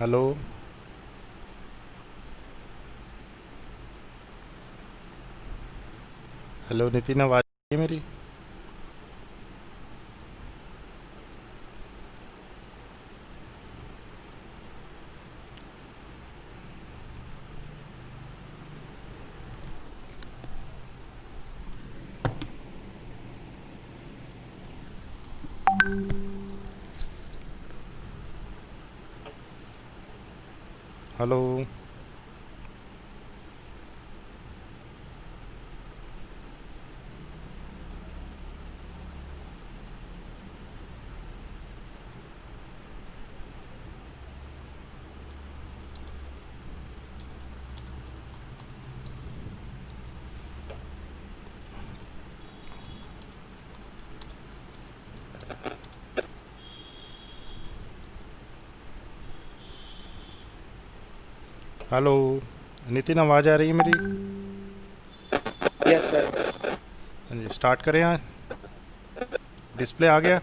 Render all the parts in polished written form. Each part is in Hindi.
हेलो। हेलो नितिन, आवाज़ आ रही है मेरी? हेलो। हेलो नितिन, आवाज़ आ रही है मेरी? Yes sir. हाँ जी, स्टार्ट करें यहाँ। डिस्प्ले आ गया।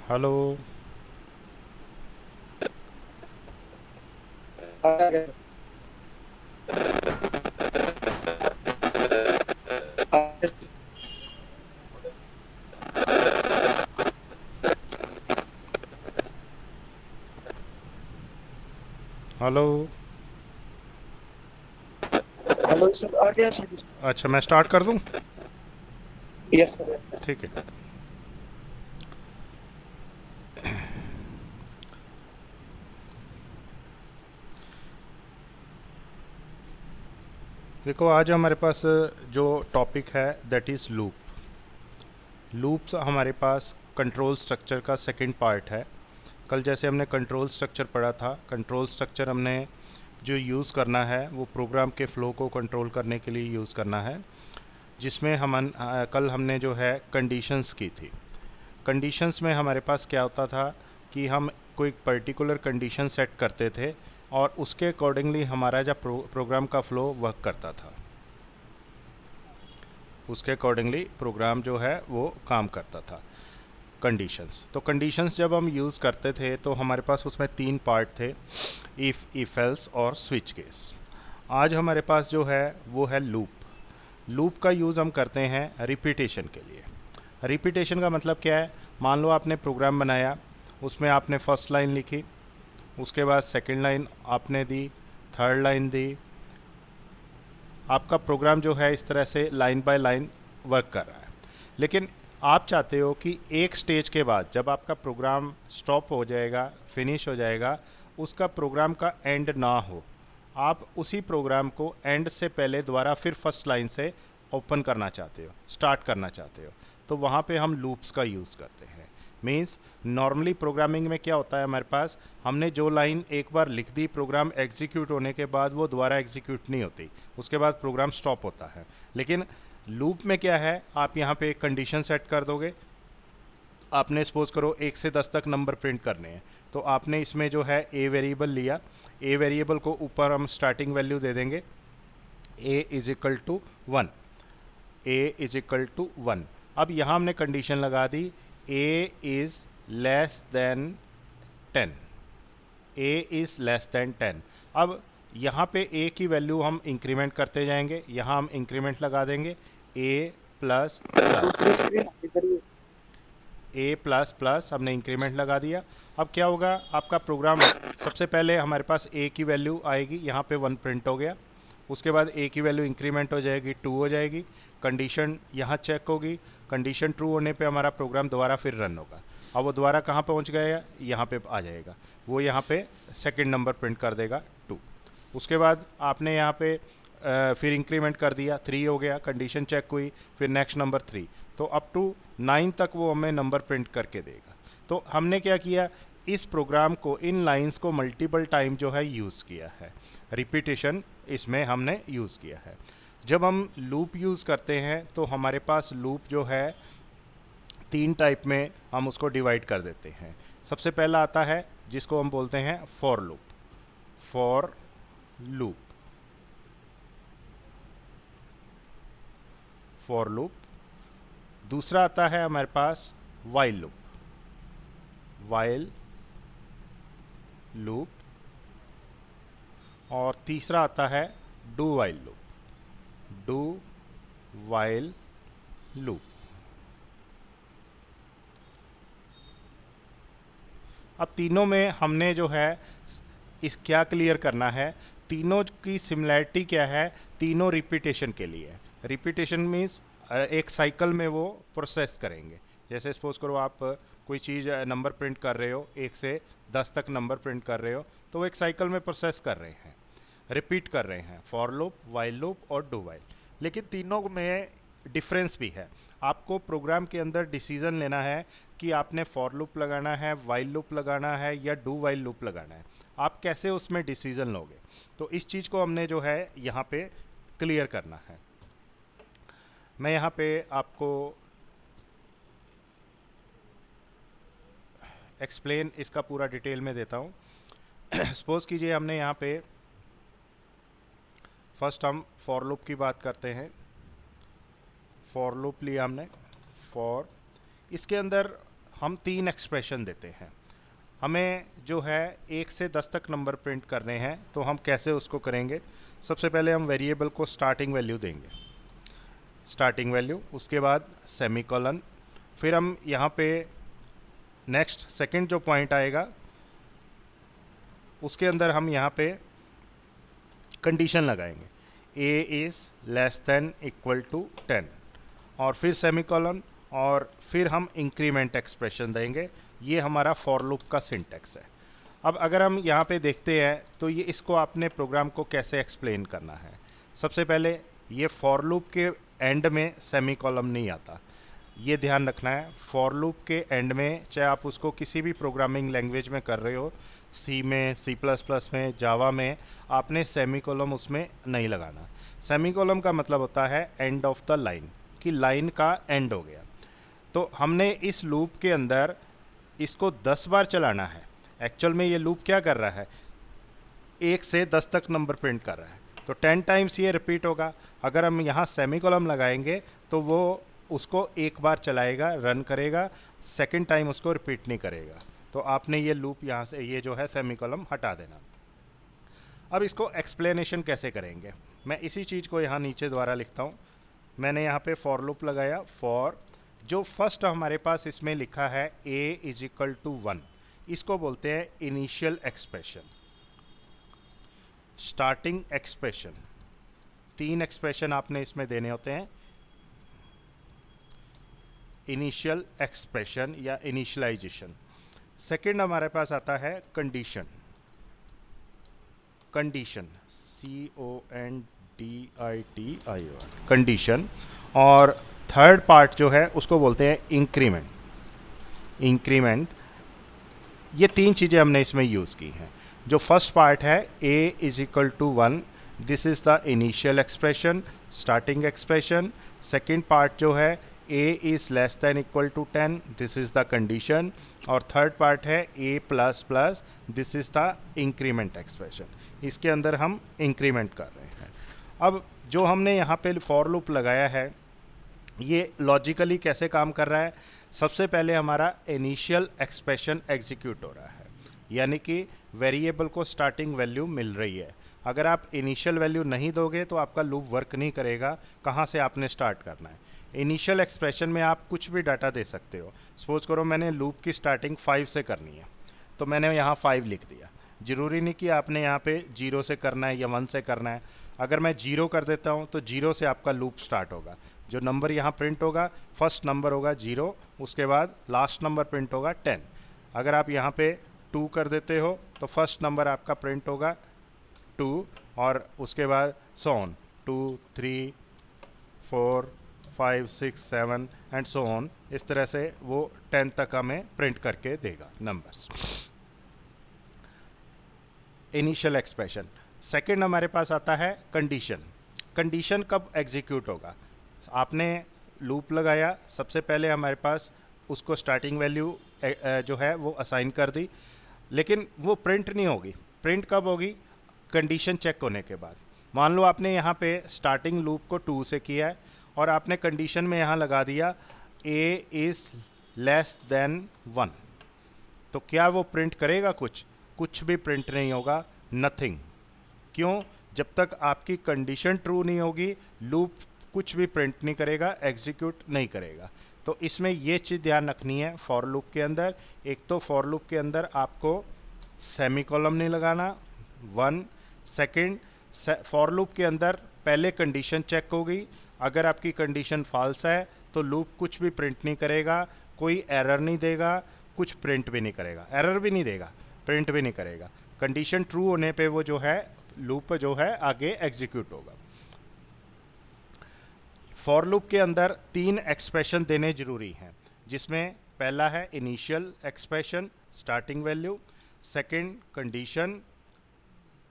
हेलो। हेलो। हेलो सर, आ गया सर। अच्छा, मैं स्टार्ट कर दूँ? Yes sir. ठीक है। देखो, आज हमारे पास जो टॉपिक है दैट इज़ लूप। लूप्स हमारे पास कंट्रोल स्ट्रक्चर का सेकंड पार्ट है। कल जैसे हमने कंट्रोल स्ट्रक्चर पढ़ा था, कंट्रोल स्ट्रक्चर हमने जो यूज़ करना है वो प्रोग्राम के फ़्लो को कंट्रोल करने के लिए यूज़ करना है, जिसमें कल हमने जो है कंडीशंस की थी। कंडीशंस में हमारे पास क्या होता था कि हम कोई पर्टिकुलर कंडीशन सेट करते थे और उसके अकॉर्डिंगली हमारा जब प्रोग्राम का फ़्लो वर्क करता था, उसके अकॉर्डिंगली प्रोग्राम जो है वो काम करता था। कंडीशंस, तो कंडीशंस जब हम यूज़ करते थे तो हमारे पास उसमें तीन पार्ट थे: इफ़ एल्स और स्विच केस। आज हमारे पास जो है वो है लूप। लूप का यूज़ हम करते हैं रिपीटेशन के लिए। रिपीटेशन का मतलब क्या है? मान लो आपने प्रोग्राम बनाया, उसमें आपने फर्स्ट लाइन लिखी, उसके बाद सेकंड लाइन आपने दी, थर्ड लाइन दी। आपका प्रोग्राम जो है इस तरह से लाइन बाय लाइन वर्क कर रहा है। लेकिन आप चाहते हो कि एक स्टेज के बाद जब आपका प्रोग्राम स्टॉप हो जाएगा, फिनिश हो जाएगा, उसका प्रोग्राम का एंड ना हो। आप उसी प्रोग्राम को एंड से पहले दोबारा फिर फर्स्ट लाइन से ओपन करना चाहते हो, स्टार्ट करना चाहते हो। तो वहाँ पे हम लूप्स का यूज़ करते हैं। मीन्स नॉर्मली प्रोग्रामिंग में क्या होता है, हमारे पास हमने जो लाइन एक बार लिख दी, प्रोग्राम एग्जीक्यूट होने के बाद वो दोबारा एग्जीक्यूट नहीं होती, उसके बाद प्रोग्राम स्टॉप होता है। लेकिन लूप में क्या है, आप यहाँ पे एक कंडीशन सेट कर दोगे। आपने सपोज करो 1 से 10 तक नंबर प्रिंट करने हैं, तो आपने इसमें जो है ए वेरिएबल लिया। ए वेरिएबल को ऊपर हम स्टार्टिंग वैल्यू दे देंगे, A is equal to 1। A is equal to 1। अब यहाँ हमने कंडीशन लगा दी, A is less than 10। A is less than 10। अब यहाँ पे ए की वैल्यू हम इंक्रीमेंट करते जाएंगे, यहाँ हम इंक्रीमेंट लगा देंगे ए प्लस प्लस। ए प्लस प्लस हमने इंक्रीमेंट लगा दिया। अब क्या होगा, आपका प्रोग्राम सबसे पहले हमारे पास ए की वैल्यू आएगी, यहाँ पे 1 प्रिंट हो गया। उसके बाद ए की वैल्यू इंक्रीमेंट हो जाएगी, 2 हो जाएगी। कंडीशन यहाँ चेक होगी, कंडीशन ट्रू होने पे हमारा प्रोग्राम दोबारा फिर रन होगा। अब वो दोबारा कहाँ पहुँच गया, यहाँ पे आ जाएगा। वो यहाँ पे सेकंड नंबर प्रिंट कर देगा, 2। उसके बाद आपने यहाँ पे फिर इंक्रीमेंट कर दिया, 3 हो गया, कंडीशन चेक हुई, फिर नेक्स्ट नंबर 3। तो अप टू 9 तक वो हमें नंबर प्रिंट करके देगा। तो हमने क्या किया, इस प्रोग्राम को, इन लाइंस को मल्टीपल टाइम जो है यूज़ किया है। रिपीटेशन इसमें हमने यूज़ किया है। जब हम लूप यूज़ करते हैं तो हमारे पास लूप जो है तीन टाइप में हम उसको डिवाइड कर देते हैं। सबसे पहला आता है जिसको हम बोलते हैं for loop. For loop, for loop. दूसरा आता है हमारे पास वाइल लूप, वाइल लूप, और तीसरा आता है do while loop, do while loop. अब तीनों में हमने जो है इस क्या क्लियर करना है, तीनों की सिमिलैरिटी क्या है, तीनों रिपीटेशन के लिए। रिपीटेशन मीन्स एक साइकिल में वो प्रोसेस करेंगे। जैसे सपोज करो आप कोई चीज़ नंबर प्रिंट कर रहे हो, 1 से 10 तक नंबर प्रिंट कर रहे हो, तो वो एक साइकिल में प्रोसेस कर रहे हैं, रिपीट कर रहे हैं, फॉर लूप, वाइल लूप और डू वाइल। लेकिन तीनों में डिफरेंस भी है। आपको प्रोग्राम के अंदर डिसीजन लेना है कि आपने फॉर लूप लगाना है, वाइल लूप लगाना है या डू वाइल लूप लगाना है। आप कैसे उसमें डिसीजन लोगे, तो इस चीज़ को हमने जो है यहाँ पे क्लियर करना है। मैं यहाँ पे आपको एक्सप्लेन इसका पूरा डिटेल में देता हूँ। सपोज कीजिए हमने यहाँ पे फर्स्ट हम फॉर लूप की बात करते हैं। फॉर लूप लिया हमने, फॉर, इसके अंदर हम 3 एक्सप्रेशन देते हैं। हमें जो है 1 से 10 तक नंबर प्रिंट करने हैं, तो हम कैसे उसको करेंगे। सबसे पहले हम वेरिएबल को स्टार्टिंग वैल्यू देंगे, स्टार्टिंग वैल्यू, उसके बाद सेमीकोलन, फिर हम यहाँ पे नेक्स्ट सेकंड जो पॉइंट आएगा उसके अंदर हम यहाँ पे कंडीशन लगाएंगे, a is less than equal to 10, और फिर सेमीकोलन, और फिर हम इंक्रीमेंट एक्सप्रेशन देंगे। ये हमारा फॉर लूप का सिंटैक्स है। अब अगर हम यहाँ पे देखते हैं तो ये इसको आपने प्रोग्राम को कैसे एक्सप्लेन करना है। सबसे पहले ये फॉर लूप के एंड में सेमीकोलन नहीं आता, ये ध्यान रखना है। फॉर लूप के एंड में, चाहे आप उसको किसी भी प्रोग्रामिंग लैंग्वेज में कर रहे हो, सी में, C++ में, जावा में, आपने सेमीकोलन उसमें नहीं लगाना। सेमीकोलन का मतलब होता है एंड ऑफ द लाइन, कि लाइन का एंड हो गया। तो हमने इस लूप के अंदर इसको 10 बार चलाना है। एक्चुअल में ये लूप क्या कर रहा है, 1 से 10 तक नंबर प्रिंट कर रहा है, तो 10 टाइम्स ये रिपीट होगा। अगर हम यहाँ सेमीकोलन लगाएंगे तो वो उसको एक बार चलाएगा, रन करेगा, सेकंड टाइम उसको रिपीट नहीं करेगा। तो आपने ये लूप यहाँ से, ये जो है सेमीकोलन हटा देना। अब इसको एक्सप्लेनेशन कैसे करेंगे, मैं इसी चीज़ को यहाँ नीचे द्वारा लिखता हूँ। मैंने यहाँ पे फॉर लूप लगाया, फॉर, जो फर्स्ट हमारे पास इसमें लिखा है a इज इक्वल टू 1, इसको बोलते हैं initial expression, starting expression. 3 expression आपने इसमें देने होते हैं, इनिशियल एक्सप्रेशन या इनिशियलाइजेशन। सेकंड हमारे पास आता है कंडीशन, कंडीशन, CONDITION, कंडीशन। और थर्ड पार्ट जो है उसको बोलते हैं इंक्रीमेंट, इंक्रीमेंट। ये 3 चीज़ें हमने इसमें यूज़ की हैं। जो फर्स्ट पार्ट है a is equal to 1, this is the initial expression, starting expression. Second part जो है a is less than equal to 10, this is the condition. और थर्ड पार्ट है a plus plus, this is the increment expression. इसके अंदर हम इंक्रीमेंट कर रहे हैं। अब जो हमने यहाँ पे फॉर लूप लगाया है, ये लॉजिकली कैसे काम कर रहा है। सबसे पहले हमारा इनिशियल एक्सप्रेशन एग्जीक्यूट हो रहा है, यानी कि वेरिएबल को स्टार्टिंग वैल्यू मिल रही है। अगर आप इनिशियल वैल्यू नहीं दोगे तो आपका लूप वर्क नहीं करेगा। कहाँ से आपने स्टार्ट करना है। इनिशियल एक्सप्रेशन में आप कुछ भी डाटा दे सकते हो। सपोज करो मैंने लूप की स्टार्टिंग 5 से करनी है, तो मैंने यहाँ 5 लिख दिया। ज़रूरी नहीं कि आपने यहाँ पे 0 से करना है या 1 से करना है। अगर मैं 0 कर देता हूँ तो 0 से आपका लूप स्टार्ट होगा। जो नंबर यहाँ प्रिंट होगा, फर्स्ट नंबर होगा 0, उसके बाद लास्ट नंबर प्रिंट होगा 10। अगर आप यहाँ पे 2 कर देते हो तो फर्स्ट नंबर आपका प्रिंट होगा 2, और उसके बाद so on 2, 3, 4, 5, 6, 7 and so on. इस तरह से वो 10 तक हमें प्रिंट करके देगा नंबर्स। Initial expression. सेकंड हमारे पास आता है कंडीशन। कंडीशन कब एग्जीक्यूट होगा। आपने लूप लगाया, सबसे पहले हमारे पास उसको स्टार्टिंग वैल्यू जो है वो असाइन कर दी, लेकिन वो प्रिंट नहीं होगी। प्रिंट कब होगी, कंडीशन चेक होने के बाद। मान लो आपने यहाँ पे स्टार्टिंग लूप को 2 से किया है और आपने कंडीशन में यहाँ लगा दिया ए इज़ लेस देन 1, तो क्या वो प्रिंट करेगा? कुछ भी प्रिंट नहीं होगा, नथिंग। क्यों? जब तक आपकी कंडीशन ट्रू नहीं होगी लूप कुछ भी प्रिंट नहीं करेगा, एग्जीक्यूट नहीं करेगा। तो इसमें ये चीज़ ध्यान रखनी है फॉर लूप के अंदर। एक तो फॉर लूप के अंदर आपको सेमीकोलन नहीं लगाना, 1। सेकंड, फॉर लूप के अंदर पहले कंडीशन चेक होगी, अगर आपकी कंडीशन फॉल्स है तो लूप कुछ भी प्रिंट नहीं करेगा, कोई एरर नहीं देगा, कुछ प्रिंट भी नहीं करेगा, एरर भी नहीं देगा, प्रिंट भी नहीं करेगा। कंडीशन ट्रू होने पे वो जो है लूप जो है आगे एग्जीक्यूट होगा। फॉर लूप के अंदर 3 एक्सप्रेशन देने जरूरी हैं, जिसमें पहला है initial expression starting value, second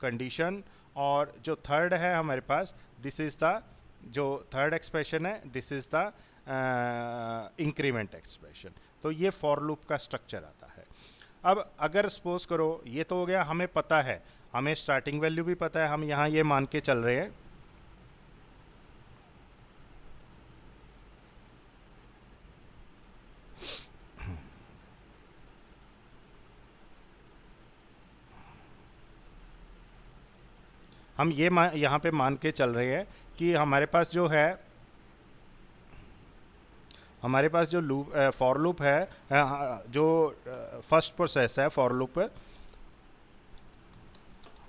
condition, और जो थर्ड है हमारे पास दिस इज़ द, जो थर्ड एक्सप्रेशन है this is the increment expression. तो ये फॉर लूप का स्ट्रक्चर आता है। अब अगर सपोज करो, ये तो हो गया, हमें पता है, हमें स्टार्टिंग वैल्यू भी पता है, हम यहाँ ये मान के चल रहे हैं हम ये यहाँ पे मान के चल रहे हैं कि हमारे पास जो है, हमारे पास जो लूप फॉर लूप है, जो फर्स्ट प्रोसेस है फॉर लूप,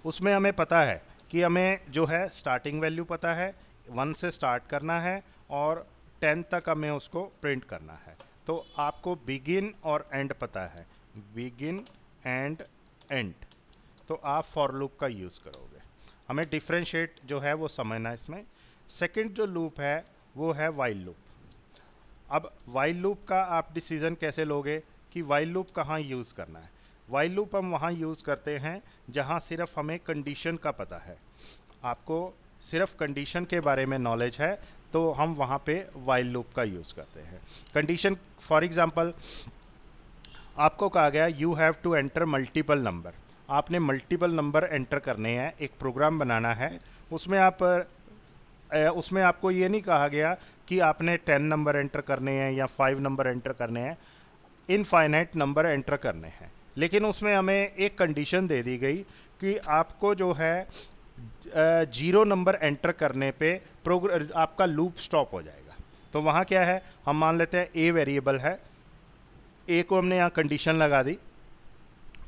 उसमें हमें पता है कि हमें जो है स्टार्टिंग वैल्यू पता है, 1 से स्टार्ट करना है और 10 तक हमें उसको प्रिंट करना है। तो आपको बिगिन और एंड पता है, बिगिन एंड एंड, तो आप फॉर लूप का यूज़ करोगे। हमें डिफ्रेंशिएट जो है वो समझना है इसमें। सेकंड जो लूप है वो है वाइल लूप। अब वाइल लूप का आप डिसीजन कैसे लोगे कि वाइल लूप कहाँ यूज़ करना है? वाइल लूप हम वहाँ यूज़ करते हैं जहाँ सिर्फ हमें कंडीशन का पता है। आपको सिर्फ कंडीशन के बारे में नॉलेज है तो हम वहाँ पे वाइल लूप का यूज़ करते हैं। कंडीशन फॉर एग्जांपल आपको कहा गया you have to enter multiple number, आपने मल्टीपल नंबर एंटर करने हैं, एक प्रोग्राम बनाना है, उसमें आपको ये नहीं कहा गया कि आपने 10 नंबर एंटर करने हैं या 5 नंबर एंटर करने हैं, इनफाइनाइट नंबर एंटर करने हैं। लेकिन उसमें हमें एक कंडीशन दे दी गई कि आपको जो है 0 नंबर एंटर करने पे आपका लूप स्टॉप हो जाएगा। तो वहाँ क्या है, हम मान लेते हैं ए वेरिएबल है, ए को हमने यहाँ कंडीशन लगा दी,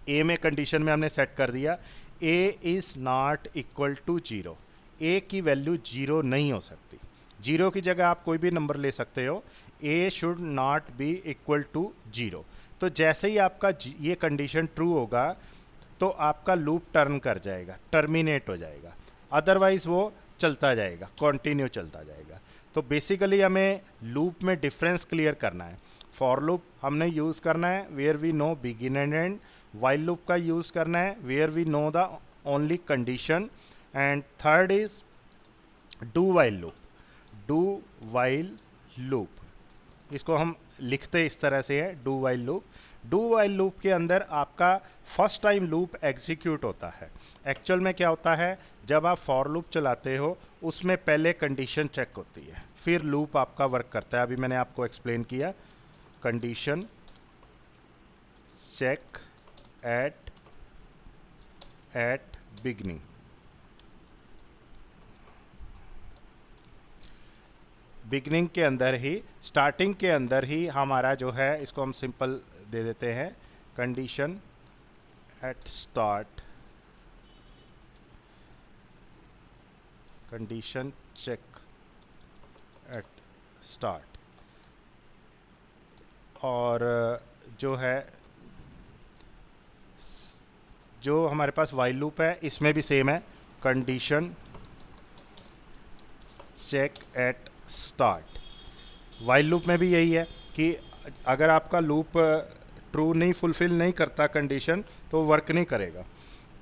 ए में कंडीशन में हमने सेट कर दिया a is not equal to 0, a की वैल्यू 0 नहीं हो सकती, 0 की जगह आप कोई भी नंबर ले सकते हो, A should not be equal to 0। तो जैसे ही आपका ये कंडीशन ट्रू होगा तो आपका लूप टर्न कर जाएगा, टर्मिनेट हो जाएगा, अदरवाइज वो चलता जाएगा, कंटिन्यू चलता जाएगा। तो बेसिकली हमें लूप में डिफरेंस क्लियर करना है। फॉर लूप हमने यूज़ करना है where we know begin and end, while loop का यूज़ करना है where we know the only condition, and third is do while loop. Do while loop इसको हम लिखते इस तरह से है, do while loop. Do while loop के अंदर आपका फर्स्ट टाइम लूप एग्जीक्यूट होता है। एक्चुअल में क्या होता है, जब आप फॉर लूप चलाते हो उसमें पहले कंडीशन चेक होती है, फिर लूप आपका वर्क करता है। अभी मैंने आपको एक्सप्लेन किया, condition check at beginning. Beginning के अंदर ही, स्टार्टिंग के अंदर ही हमारा जो है, इसको हम सिंपल दे देते हैं, condition at start, condition check at start. और जो है, जो हमारे पास वाइल लूप है इसमें भी सेम है, condition check at start. While loop में भी यही है कि अगर आपका लूप ट्रू नहीं फुलफिल नहीं करता कंडीशन तो वर्क नहीं करेगा,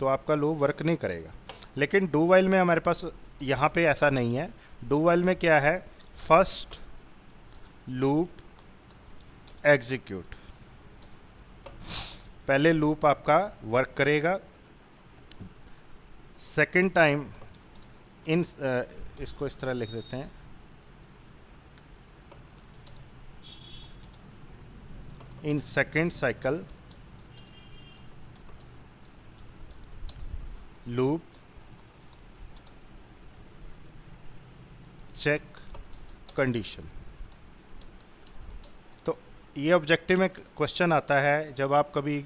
तो आपका लूप वर्क नहीं करेगा। लेकिन डू वाइल में हमारे पास यहाँ पे ऐसा नहीं है। डू वाइल में क्या है, फर्स्ट लूप एग्जीक्यूट, पहले लूप आपका वर्क करेगा, सेकंड टाइम इसको इस तरह लिख देते हैं, in second cycle loop check condition। तो ये ऑब्जेक्टिव में क्वेश्चन आता है जब आप कभी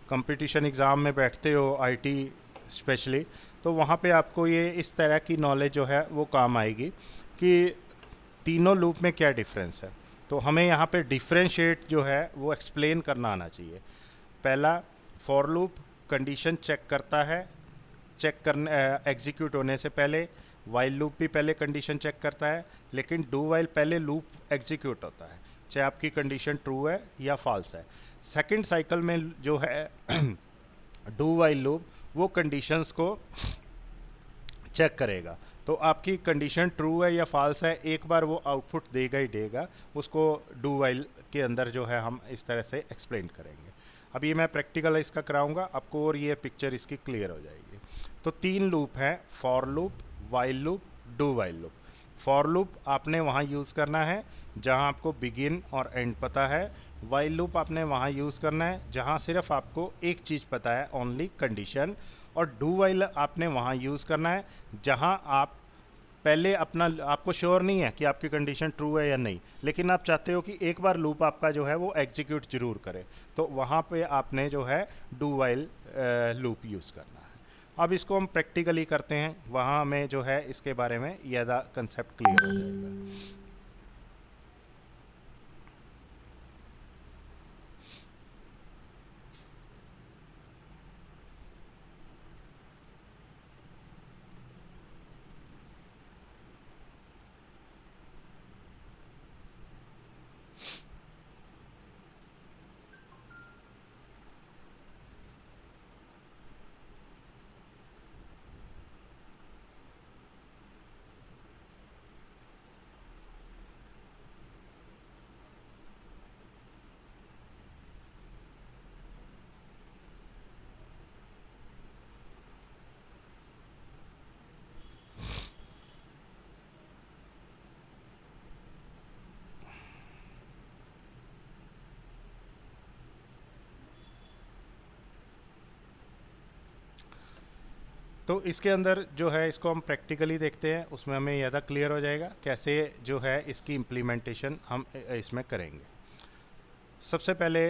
कंपटीशन एग्ज़ाम में बैठते हो आईटी स्पेशली, तो वहाँ पे आपको ये इस तरह की नॉलेज जो है वो काम आएगी कि तीनों लूप में क्या डिफरेंस है। तो हमें यहाँ पे डिफरेंशिएट जो है वो एक्सप्लेन करना आना चाहिए। पहला, फॉर लूप कंडीशन चेक करता है, चेक करने एग्जीक्यूट होने से पहले। वाइल लूप भी पहले कंडीशन चेक करता है, लेकिन डू वाइल पहले लूप एग्जीक्यूट होता है, चाहे आपकी कंडीशन ट्रू है या फॉल्स है। सेकंड साइकिल में जो है डू वाइल लूप वो कंडीशंस को चेक करेगा। तो आपकी कंडीशन ट्रू है या फॉल्स है, एक बार वो आउटपुट देगा ही देगा। उसको डू वाइल के अंदर जो है हम इस तरह से एक्सप्लेन करेंगे। अब ये मैं प्रैक्टिकल इसका कराऊंगा आपको और ये पिक्चर इसकी क्लियर हो जाएगी। तो तीन लूप हैं, for loop, while loop, do while loop. For loop आपने वहाँ यूज़ करना है जहाँ आपको बिगिन और एंड पता है। वाइल लूप आपने वहाँ यूज़ करना है जहाँ सिर्फ आपको एक चीज़ पता है, ओनली कंडीशन। और डू वाइल आपने वहाँ यूज़ करना है जहाँ आप पहले अपना आपको श्योर नहीं है कि आपकी कंडीशन ट्रू है या नहीं, लेकिन आप चाहते हो कि एक बार लूप आपका जो है वो एग्जीक्यूट जरूर करे, तो वहाँ पे आपने जो है डू वाइल लूप यूज़ करना है। अब इसको हम प्रैक्टिकली करते हैं, वहाँ हमें जो है इसके बारे में ज़्यादा कंसेप्ट क्लियर हो जाएगा। तो इसके अंदर जो है इसको हम प्रैक्टिकली देखते हैं, उसमें हमें ज़्यादा क्लियर हो जाएगा कैसे जो है इसकी इम्प्लीमेंटेशन हम इसमें करेंगे। सबसे पहले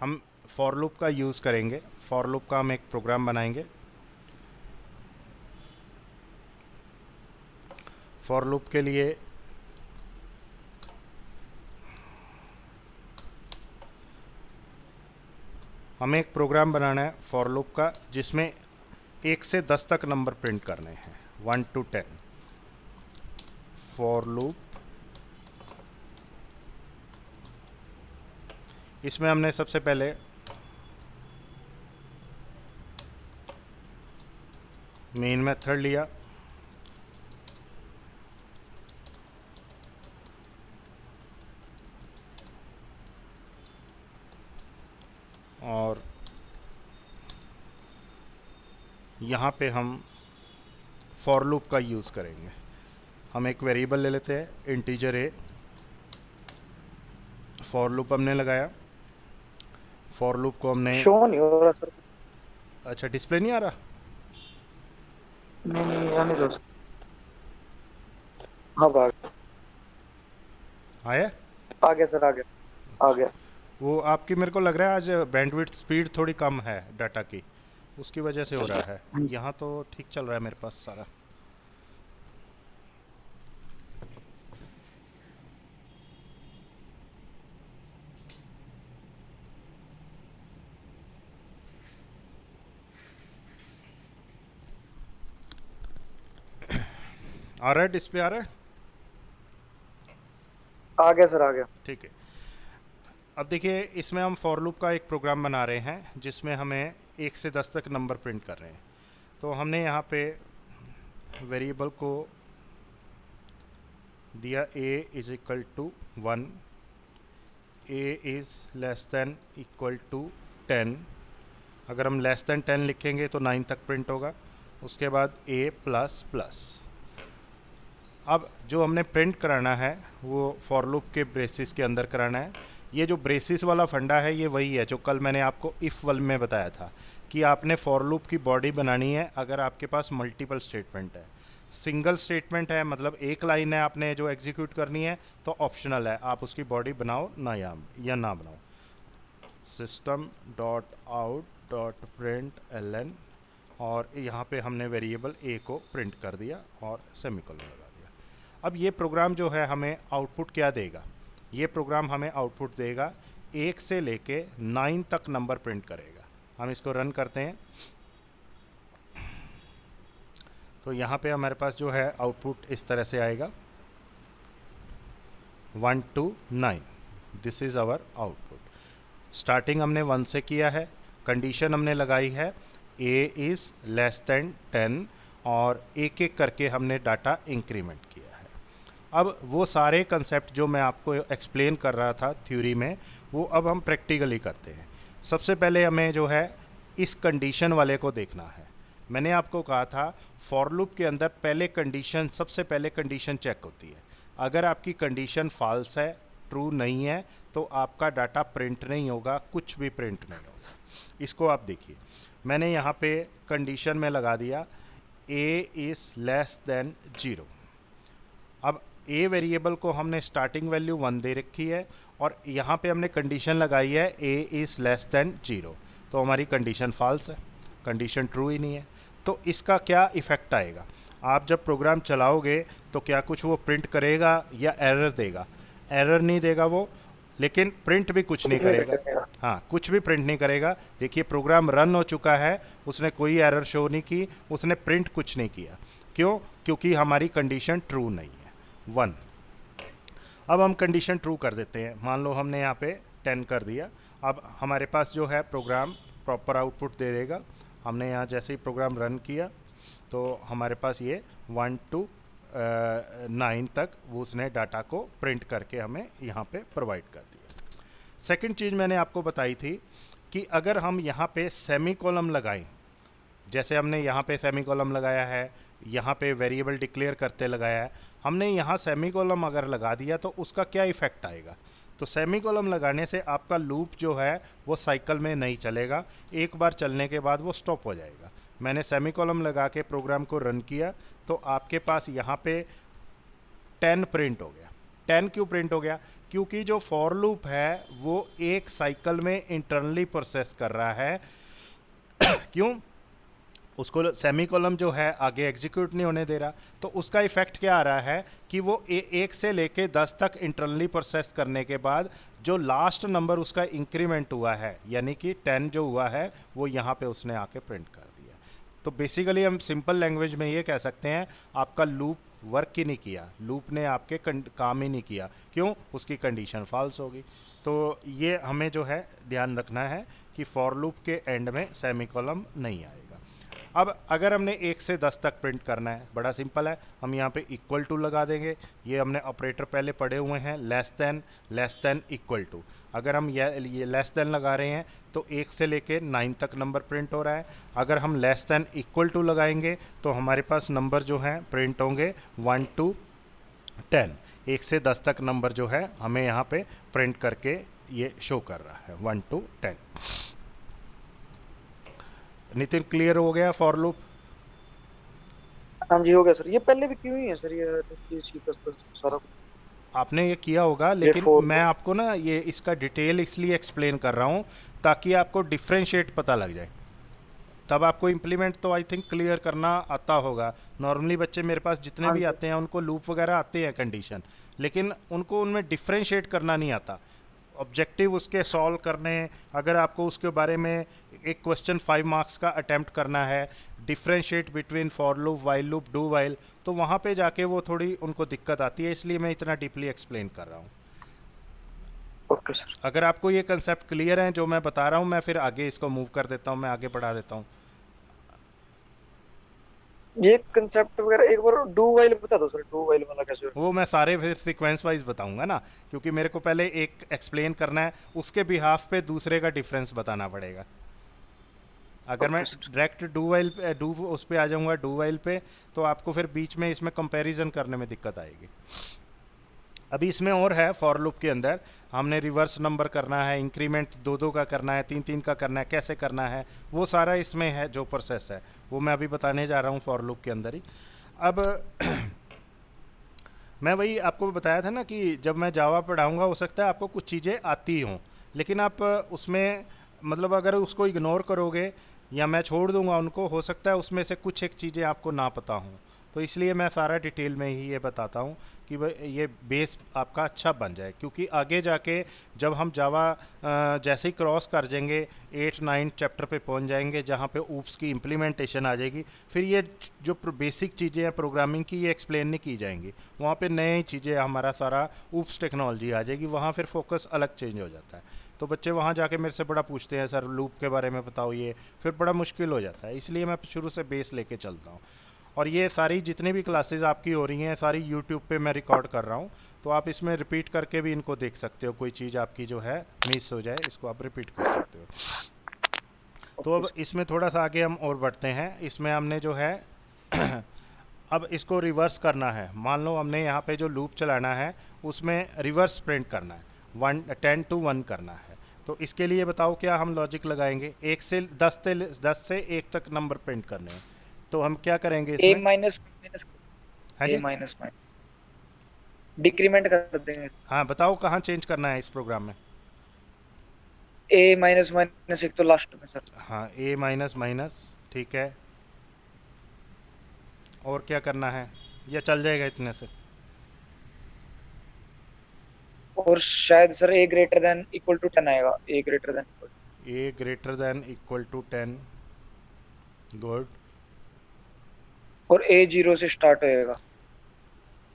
हम फॉर लूप का यूज़ करेंगे। फॉर लूप का हम एक प्रोग्राम बनाएंगे। फॉर लूप के लिए हमें एक प्रोग्राम बनाना है फॉर लूप का, जिसमें 1 से 10 तक नंबर प्रिंट करने हैं, 1 to 10। फॉर लूप, इसमें हमने सबसे पहले मेन मेथड लिया, और यहाँ पे हम फॉर लूप का यूज़ करेंगे। हम एक वेरिएबल ले लेते हैं, इंटीजर ए। फॉर लूप हमने लगाया, फॉर लूप को हमने शो नहीं हो रहा सर। अच्छा, डिस्प्ले नहीं आ रहा? नहीं आने दो। हाँ भाग आया? आ गया सर, आ गया। वो आपकी मेरे को लग रहा है आज बैंडविड्थ स्पीड थोड़ी कम है डाटा की, उसकी वजह से हो रहा है। यहाँ तो ठीक चल रहा है मेरे पास सारा। आ रहा है, डिस्प्ले आ रहा है? आ गया सर, आ गया। ठीक है। अब देखिए, इसमें हम फॉर लूप का एक प्रोग्राम बना रहे हैं जिसमें हमें 1 से 10 तक नंबर प्रिंट कर रहे हैं। तो हमने यहाँ पे वेरिएबल को दिया a is equal to 1, a is less than equal to 10। अगर हम लेस दैन 10 लिखेंगे तो 9 तक प्रिंट होगा। उसके बाद a प्लस प्लस। अब जो हमने प्रिंट कराना है वो फॉर लूप के बेसिस के अंदर कराना है। ये जो ब्रेसिस वाला फंडा है ये वही है जो कल मैंने आपको इफ़ वाले में बताया था कि आपने फॉर लूप की बॉडी बनानी है अगर आपके पास मल्टीपल स्टेटमेंट है। सिंगल स्टेटमेंट है मतलब एक लाइन है आपने जो एग्जीक्यूट करनी है तो ऑप्शनल है, आप उसकी बॉडी बनाओ ना या ना बनाओ। System dot out dot print l n और यहाँ पे हमने वेरिएबल ए को प्रिंट कर दिया और सेमीकोलन लगा दिया। अब ये प्रोग्राम जो है हमें आउटपुट क्या देगा, ये प्रोग्राम हमें आउटपुट देगा 1 से लेके 9 तक नंबर प्रिंट करेगा। हम इसको रन करते हैं तो यहाँ पे हमारे पास जो है आउटपुट इस तरह से आएगा 1 to 9, this is our output. Starting हमने 1 से किया है, कंडीशन हमने लगाई है a इज़ लेस देन 10 और एक एक करके हमने डाटा इंक्रीमेंट किया है। अब वो सारे कंसेप्ट जो मैं आपको एक्सप्लेन कर रहा था थ्योरी में वो अब हम प्रैक्टिकली करते हैं। सबसे पहले हमें जो है इस कंडीशन वाले को देखना है। मैंने आपको कहा था फॉर लूप के अंदर सबसे पहले कंडीशन चेक होती है। अगर आपकी कंडीशन फॉल्स है, ट्रू नहीं है, तो आपका डाटा प्रिंट नहीं होगा, कुछ भी प्रिंट नहीं होगा। इसको आप देखिए, मैंने यहाँ पे कंडीशन में लगा दिया a इज़ लेस देन 0। अब a वेरिएबल को हमने स्टार्टिंग वैल्यू 1 दे रखी है और यहाँ पे हमने कंडीशन लगाई है a इज़ लेस देन 0, तो हमारी कंडीशन फॉल्स है, कंडीशन ट्रू ही नहीं है। तो इसका क्या इफ़ेक्ट आएगा, आप जब प्रोग्राम चलाओगे तो क्या कुछ वो प्रिंट करेगा या एरर देगा? एरर नहीं देगा वो, लेकिन प्रिंट भी कुछ नहीं करेगा। हाँ, कुछ भी प्रिंट नहीं करेगा। देखिए प्रोग्राम रन हो चुका है, उसने कोई एरर शो नहीं की, उसने प्रिंट कुछ नहीं किया। क्यों? क्योंकि हमारी कंडीशन ट्रू नहीं है, 1। अब हम कंडीशन ट्रू कर देते हैं। मान लो हमने यहाँ पे 10 कर दिया। अब हमारे पास जो है प्रोग्राम प्रॉपर आउटपुट दे देगा। हमने यहाँ जैसे ही प्रोग्राम रन किया तो हमारे पास ये 1 to 9 तक वो उसने डाटा को प्रिंट करके हमें यहाँ पे प्रोवाइड कर दिया। सेकंड चीज़ मैंने आपको बताई थी कि अगर हम यहाँ पे सेमी कॉलम लगाएं, जैसे हमने यहाँ पे सेमी कॉलम लगाया है, यहाँ पे वेरिएबल डिक्लेयर करते लगाया है, हमने यहाँ सेमी कॉलम अगर लगा दिया तो उसका क्या इफ़ेक्ट आएगा? तो सेमी कॉलम लगाने से आपका लूप जो है वो साइकिल में नहीं चलेगा, एक बार चलने के बाद वो स्टॉप हो जाएगा। मैंने सेमी कॉलम लगा के प्रोग्राम को रन किया तो आपके पास यहाँ पे 10 प्रिंट हो गया। 10 क्यों प्रिंट हो गया? क्योंकि जो फॉर लूप है वो एक साइकिल में इंटरनली प्रोसेस कर रहा है। क्यों? उसको सेमी कॉलम जो है आगे एग्जीक्यूट नहीं होने दे रहा। तो उसका इफ़ेक्ट क्या आ रहा है कि वो 1 से लेके 10 तक इंटरनली प्रोसेस करने के बाद जो लास्ट नंबर उसका इंक्रीमेंट हुआ है, यानी कि 10 जो हुआ है वो यहाँ पे उसने आके प्रिंट कर दिया। तो बेसिकली हम सिंपल लैंग्वेज में ये कह सकते हैं आपका लूप वर्क ही नहीं किया, लूप ने आपके काम ही नहीं किया। क्यों? उसकी कंडीशन फॉल्स होगी। तो ये हमें जो है ध्यान रखना है कि फॉर लूप के एंड में सेमी कॉलम नहीं आएगा। अब अगर हमने 1 से 10 तक प्रिंट करना है, बड़ा सिंपल है, हम यहाँ पे इक्वल टू लगा देंगे। ये हमने ऑपरेटर पहले पढ़े हुए हैं, लेस देन इक्वल टू। अगर हम ये लेस देन लगा रहे हैं तो 1 से लेके 9 तक नंबर प्रिंट हो रहा है। अगर हम लेस देन इक्वल टू लगाएंगे तो हमारे पास नंबर जो हैं प्रिंट होंगे 1 to 10। 1 से 10 तक नंबर जो है हमें यहाँ पे प्रिंट करके ये शो कर रहा है 1 to 10। नितिन, क्लियर हो गया फॉर लूप? हाँ जी हो गया सर। ये पहले भी क्यों ही है सर, ये सी प्लस प्लस सारा आपने ये किया होगा, लेकिन मैं आपको ना ये इसका डिटेल इसलिए एक्सप्लेन कर रहा हूँ ताकि आपको डिफ्रेंशिएट पता लग जाए। तब आपको इम्प्लीमेंट तो आई थिंक क्लियर करना आता होगा। नॉर्मली बच्चे मेरे पास जितने भी आते हैं उनको लूप वगैरह आते हैं कंडीशन, लेकिन उनको उनमें डिफ्रेंशिएट करना नहीं आता। ऑब्जेक्टिव उसके सॉल्व करने, अगर आपको उसके बारे में एक क्वेश्चन 5 मार्क्स का अटेम्प्ट करना है, differentiate between for loop, while loop, do while, तो वहाँ पे जाके वो थोड़ी उनको दिक्कत आती है, इसलिए मैं इतना डीपली एक्सप्लेन कर रहा हूँ। Okay sir. अगर आपको ये कंसेप्ट क्लियर है जो मैं बता रहा हूँ, मैं फिर आगे इसको मूव कर देता हूँ, मैं आगे बढ़ा देता हूँ। ये कंसेप्ट वगैरह एक बार डू वाइल बता दो सर, डू वाइल वाला कैसे? वो मैं सारे फिर सीक्वेंस वाइज बताऊंगा ना, क्योंकि मेरे को पहले एक एक्सप्लेन करना है, उसके बिहाफ पे दूसरे का डिफरेंस बताना पड़ेगा। अगर मैं डायरेक्ट डू उस पे आ जाऊंगा डू वाइल पे, तो आपको फिर बीच में इसमें कंपैरिजन करने में दिक्कत आएगी। अभी इसमें और है फॉर लूप के अंदर, हमने रिवर्स नंबर करना है, इंक्रीमेंट दो दो का करना है, तीन तीन का करना है, कैसे करना है वो सारा इसमें है जो प्रोसेस है, वो मैं अभी बताने जा रहा हूँ फॉर लूप के अंदर ही। अब मैं वही आपको बताया था ना कि जब मैं जावा पढ़ाऊँगा हो सकता है आपको कुछ चीज़ें आती हों, लेकिन आप उसमें मतलब अगर उसको इग्नोर करोगे या मैं छोड़ दूंगा उनको, हो सकता है उसमें से कुछ एक चीज़ें आपको ना पता हों। तो इसलिए मैं सारा डिटेल में ही ये बताता हूँ कि भाई ये बेस आपका अच्छा बन जाए, क्योंकि आगे जाके जब हम जावा जैसे ही क्रॉस कर जाएंगे 8-9 चैप्टर पे पहुँच जाएंगे जहाँ पे ऊप्स की इम्प्लीमेंटेशन आ जाएगी, फिर ये जो बेसिक चीज़ें हैं प्रोग्रामिंग की ये एक्सप्लेन नहीं की जाएंगी, वहाँ पे नई चीज़ें हमारा सारा ऊप्स टेक्नोलॉजी आ जाएगी, वहाँ फिर फोकस अलग चेंज हो जाता है। तो बच्चे वहाँ जाके मेरे से बड़ा पूछते हैं सर लूप के बारे में बताओ, ये फिर बड़ा मुश्किल हो जाता है, इसलिए मैं शुरू से बेस लेके चलता हूँ। और ये सारी जितनी भी क्लासेस आपकी हो रही हैं सारी यूट्यूब पे मैं रिकॉर्ड कर रहा हूँ, तो आप इसमें रिपीट करके भी इनको देख सकते हो, कोई चीज़ आपकी जो है मिस हो जाए इसको आप रिपीट कर सकते हो। तो अब इसमें थोड़ा सा आगे हम और बढ़ते हैं, इसमें हमने जो है अब इसको रिवर्स करना है। मान लो हमने यहाँ पे जो लूप चलाना है उसमें रिवर्स प्रिंट करना है, 10 to 1 करना है। तो इसके लिए बताओ क्या हम लॉजिक लगाएंगे, 1 से 10 से 1 तक नंबर प्रिंट करने हैं, तो हम क्या करेंगे ए इसमें? माइनस माइनस हाँ ए जी, माइनस माइनस डिक्रीमेंट कर देंगे। हाँ बताओ कहाँ चेंज करना है इस प्रोग्राम में? ए माइनस माइनस एक तो लास्ट में सर। हाँ ए माइनस माइनस, ठीक है, और क्या करना है, या चल जाएगा इतने से? और शायद sir A greater than equal to 10 आएगा, A greater than A greater than equal to 10, good. और ए जीरो से स्टार्ट होएगा।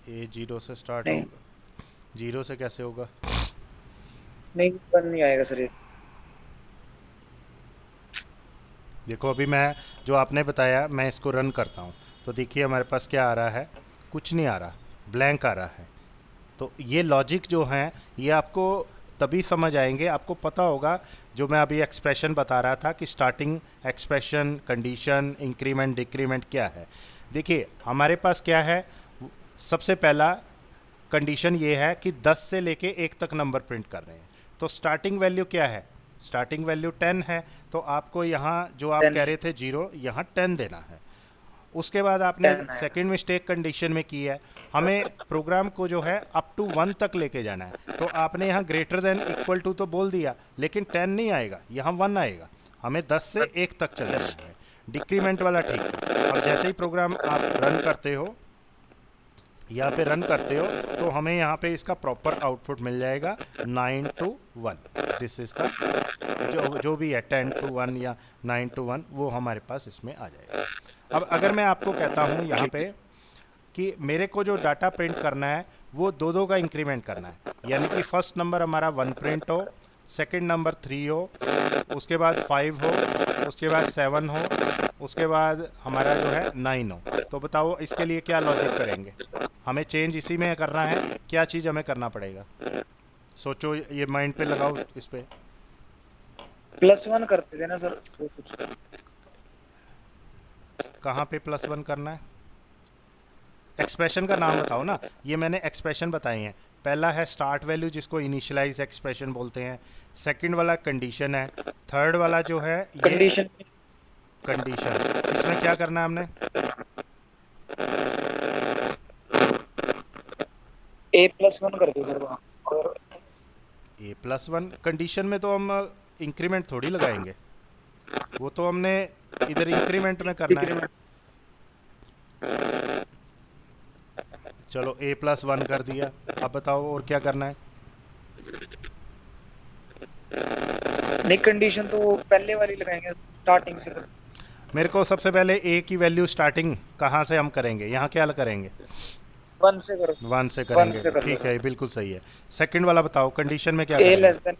ए जीरो से स्टार्ट नहीं होगा? जीरो से कैसे होगा? नहीं, 1 नहीं आएगा सर ये। देखो अभी मैं जो आपने बताया मैं इसको रन करता हूँ, तो देखिए हमारे पास क्या आ रहा है, कुछ नहीं आ रहा, ब्लैंक आ रहा है। तो ये लॉजिक जो हैं ये आपको तभी समझ आएंगे, आपको पता होगा जो मैं अभी एक्सप्रेशन बता रहा था कि starting expression, condition, increment, decrement क्या है। देखिए हमारे पास क्या है, सबसे पहला कंडीशन ये है कि 10 से लेके 1 तक नंबर प्रिंट कर रहे हैं, तो स्टार्टिंग वैल्यू क्या है, स्टार्टिंग वैल्यू 10 है, तो आपको यहाँ जो आप 10 कह रहे थे 0, यहाँ 10 देना है। उसके बाद आपने 10 आएगा। सेकंड मिस्टेक कंडीशन में की है, हमें प्रोग्राम को जो है अप टू 1 तक लेके जाना है, तो आपने यहाँ ग्रेटर देन इक्वल टू तो बोल दिया, लेकिन 10 नहीं आएगा, यहाँ 1 आएगा, हमें 10 से 1 तक चलना है। डिक्रीमेंट वाला ठीक है। अब जैसे ही प्रोग्राम आप रन करते हो, यहाँ पे रन करते हो, तो हमें यहाँ पे इसका प्रॉपर आउटपुट मिल जाएगा 9 to 1, दिस इज़ द जो भी है 10 to 1 या 9 to 1 वो हमारे पास इसमें आ जाएगा। अब अगर मैं आपको कहता हूँ यहाँ पे कि मेरे को जो डाटा प्रिंट करना है वो दो दो का इंक्रीमेंट करना है, यानी कि फर्स्ट नंबर हमारा 1 प्रिंट हो, सेकंड नंबर 3 हो, उसके बाद 5 हो, उसके बाद 7 हो, उसके बाद हमारा जो है 9 हो, तो बताओ इसके लिए क्या लॉजिक करेंगे? हमें चेंज इसी में करना है, क्या चीज़ हमें करना पड़ेगा, सोचो, ये माइंड पे लगाओ इस पे। +1 करते थे ना सर वो कुछ। कहाँ पे +1 करना है? एक्सप्रेशन का नाम बताओ ना, ये मैंने एक्सप्रेशन बताए हैं। पहला है स्टार्ट वैल्यू जिसको इनिशियलाइज एक्सप्रेशन बोलते हैं, सेकंड वाला कंडीशन है, थर्ड वाला जो है ये कंडीशन कंडीशन। इसमें क्या करना है हमने? A+1 कर दो सर वहाँ। और A+1 कंडीशन में तो हम इंक्रीमेंट थोड़ी लगाएंगे, वो तो हमने इधर इंक्रीमेंट में करना है। डिक्रीमेंट चलो A+1 कर दिया, अब बताओ और क्या करना है? नहीं, कंडीशन तो पहले वाली लगाएंगे स्टार्टिंग से। मेरे को सबसे पहले A की वैल्यू स्टार्टिंग कहाँ से हम करेंगे, यहाँ क्या करेंगे? 1 से करो। 1 से 1 करेंगे, से कर ठीक लो। है, बिल्कुल सही है। सेकंड वाला बताओ, कंडीशन में क्या A करेंगे? Less than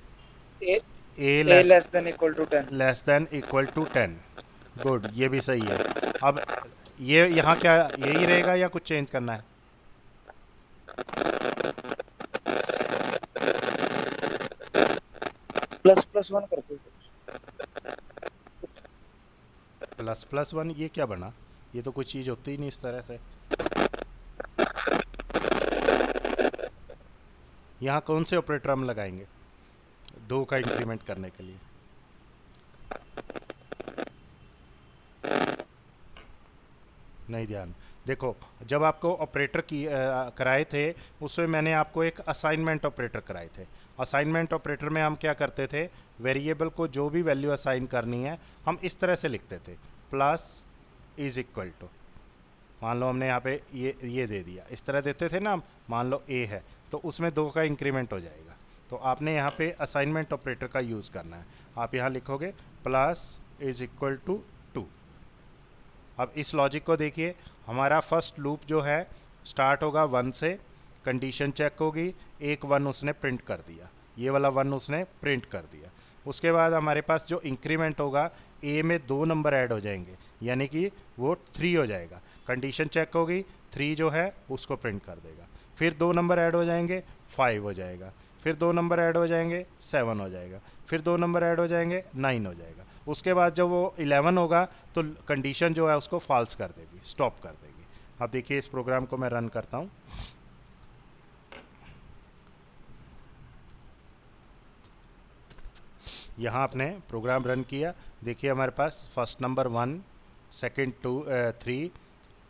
A A A less than equal to 10। Less than equal to 10, good, ये भी सही है। अब ये यहाँ क्या यही रहेगा या कुछ चेंज करना है? ++1 कर दो। ++1 ये क्या बना? ये तो कोई चीज़ होती ही नहीं इस तरह से। यहाँ कौन से ऑपरेटर हम लगाएंगे 2 का इंक्रीमेंट करने के लिए? नहीं ध्यान। देखो, जब आपको ऑपरेटर की कराए थे, उसमें मैंने आपको एक असाइनमेंट ऑपरेटर कराए थे। असाइनमेंट ऑपरेटर में हम क्या करते थे, वेरिएबल को जो भी वैल्यू असाइन करनी है हम इस तरह से लिखते थे, प्लस इज इक्वल टू, मान लो हमने यहाँ पे ये दे दिया, इस तरह देते थे ना हम, मान लो ए है तो उसमें 2 का इंक्रीमेंट हो जाएगा। तो आपने यहाँ पे असाइनमेंट ऑपरेटर का यूज़ करना है। आप यहाँ लिखोगे प्लस इज इक्वल टू 2। अब इस लॉजिक को देखिए, हमारा फर्स्ट लूप जो है स्टार्ट होगा 1 से, कंडीशन चेक होगी, एक 1 उसने प्रिंट कर दिया, ये वाला 1 उसने प्रिंट कर दिया। उसके बाद हमारे पास जो इंक्रीमेंट होगा, ए में 2 नंबर ऐड हो जाएंगे, यानी कि वो 3 हो जाएगा। कंडीशन चेक होगी, 3 जो है उसको प्रिंट कर देगा। फिर 2 नंबर ऐड हो जाएंगे, 5 हो जाएगा। फिर 2 नंबर ऐड हो जाएंगे, 7 हो जाएगा। फिर 2 नंबर ऐड हो जाएंगे, 9 हो जाएगा। उसके बाद जब वो 11 होगा तो कंडीशन जो है उसको फॉल्स कर देगी, स्टॉप कर देगी। अब देखिए इस प्रोग्राम को मैं रन करता हूँ। यहाँ आपने प्रोग्राम रन किया, देखिए हमारे पास फर्स्ट नंबर 1, सेकंड 2, 3,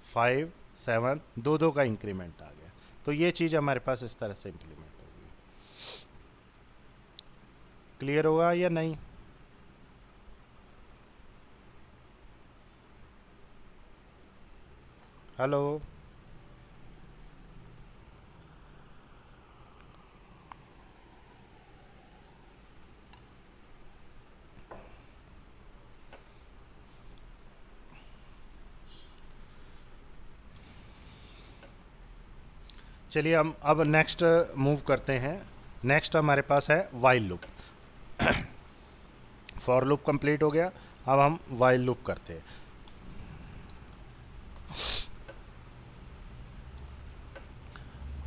5, 7, 2 का इंक्रीमेंट आ गया। तो ये चीज़ हमारे पास इस तरह से इंप्लीमेंट होगी। क्लियर होगा या नहीं? हेलो, चलिए हम अब नेक्स्ट मूव करते हैं। नेक्स्ट हमारे पास है while loop. For loop complete हो गया, अब हम वाइल लूप करते हैं।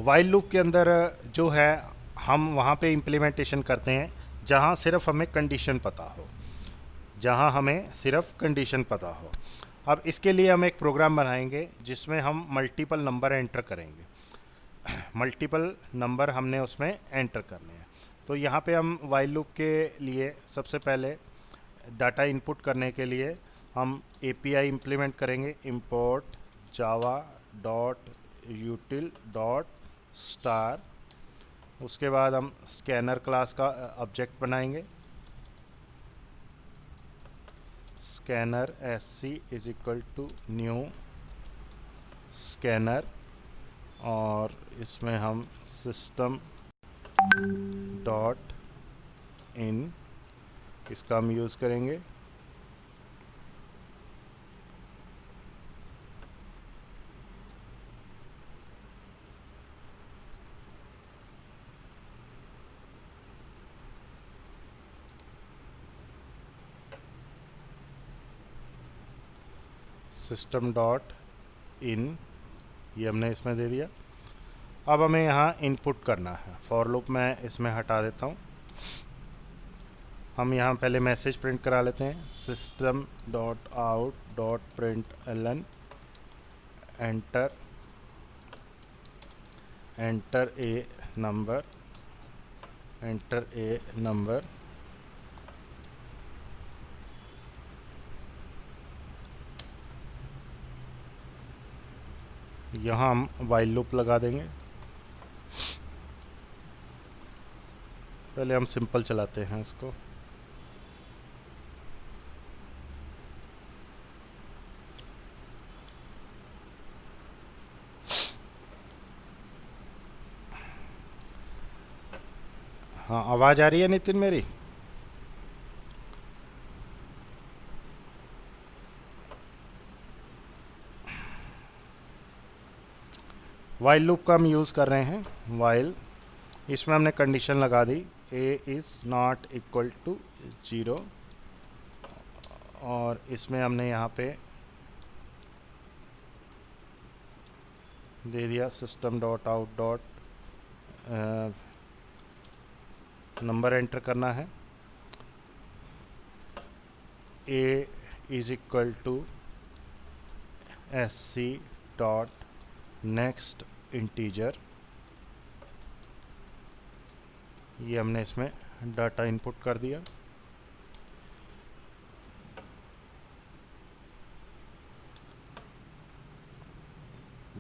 वाइल लूप के अंदर जो है हम वहाँ पे इम्प्लीमेंटेशन करते हैं जहाँ सिर्फ हमें कंडीशन पता हो, जहाँ हमें सिर्फ कंडीशन पता हो। अब इसके लिए हम एक प्रोग्राम बनाएंगे जिसमें हम मल्टीपल नंबर एंटर करेंगे। मल्टीपल नंबर हमने उसमें एंटर करने हैं। तो यहाँ पे हम वाइल लूप के लिए सबसे पहले डाटा इनपुट करने के लिए हम एपीआई इम्प्लीमेंट करेंगे, import java dot util dot star. उसके बाद हम स्कैनर क्लास का ऑब्जेक्ट बनाएंगे, scanner sc is equal to new scanner, और इसमें हम सिस्टम डॉट इन इसका हम यूज़ करेंगे। सिस्टम डॉट इन ये हमने इसमें दे दिया। अब हमें यहाँ इनपुट करना है। फॉर लूप मैं इसमें हटा देता हूँ। हम यहाँ पहले मैसेज प्रिंट करा लेते हैं, system dot out dot print ln enter enter A number enter A number. यहाँ हम वाइल लूप लगा देंगे। पहले हम सिंपल चलाते हैं इसको। हाँ, आवाज़ आ रही है नितिन मेरी? वाइल लूप का हम यूज़ कर रहे हैं। वाइल, इसमें हमने कंडीशन लगा दी a is not equal to 0, और इसमें हमने यहाँ पे दे दिया system dot out dot number enter करना है, a is equal to sc dot next integer, ये हमने इसमें डाटा इनपुट कर दिया।